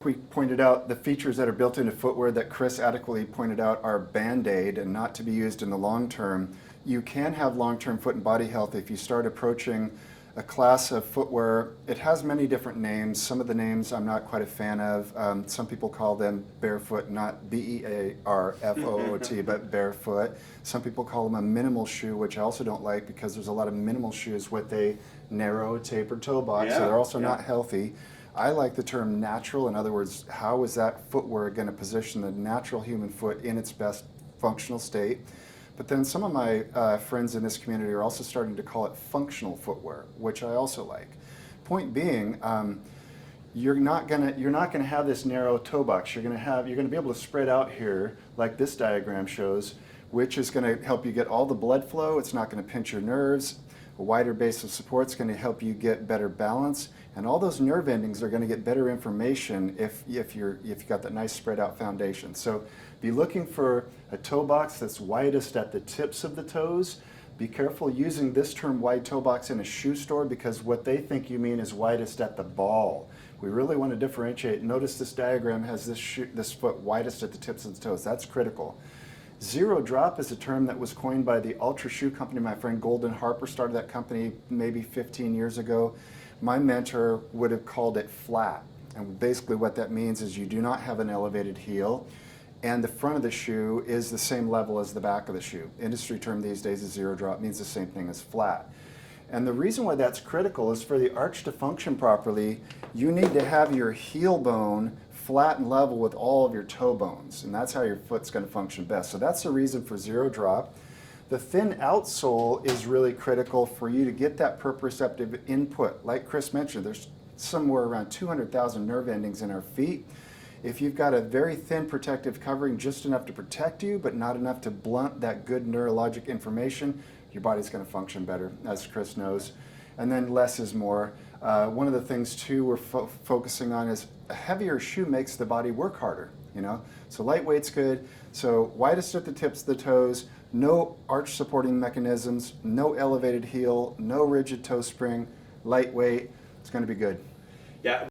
We pointed out the features that are built into footwear that Chris adequately pointed out are Band-Aid and not to be used in the long term. You can have long-term foot and body health if you start approaching a class of footwear. It has many different names. Some of the names I'm not quite a fan of. Some people call them Barefoot, not B-E-A-R-F-O-O-T, but Barefoot. Some people call them a minimal shoe, which I also don't like because there's a lot of minimal shoes with a narrow tapered toe box, so they're also not healthy. I like the term natural. In other words, how is that footwear going to position the natural human foot in its best functional state? But then some of my friends in this community are also starting to call it functional footwear, which I also like. Point being, you're not gonna have this narrow toe box. You're gonna be able to spread out here like this diagram shows, which is going to help you get all the blood flow. It's not going to pinch your nerves. A wider base of support is going to help you get better balance, and all those nerve endings are going to get better information if you've got that nice spread out foundation. So be looking for a toe box that's widest at the tips of the toes. Be careful using this term wide toe box in a shoe store because what they think you mean is widest at the ball. We really want to differentiate. Notice this diagram has this foot widest at the tips of the toes. That's critical. Zero drop is a term that was coined by the Ultra Shoe Company. My friend Golden Harper started that company maybe 15 years ago. My mentor would have called it flat. And basically what that means is you do not have an elevated heel and the front of the shoe is the same level as the back of the shoe. Industry term these days is zero drop, means the same thing as flat. And the reason why that's critical is for the arch to function properly, you need to have your heel bone flat and level with all of your toe bones, and that's how your foot's going to function best. So that's the reason for zero drop. The thin outsole is really critical for you to get that proprioceptive input. Like Chris mentioned, there's somewhere around 200,000 nerve endings in our feet. If you've got a very thin protective covering, just enough to protect you, but not enough to blunt that good neurologic information, your body's going to function better, as Chris knows. And then less is more. One of the things too we're focusing on is a heavier shoe makes the body work harder, you know? So lightweight's good. So widest at the tips of the toes, no arch supporting mechanisms, no elevated heel, no rigid toe spring, lightweight. It's going to be good. Yeah.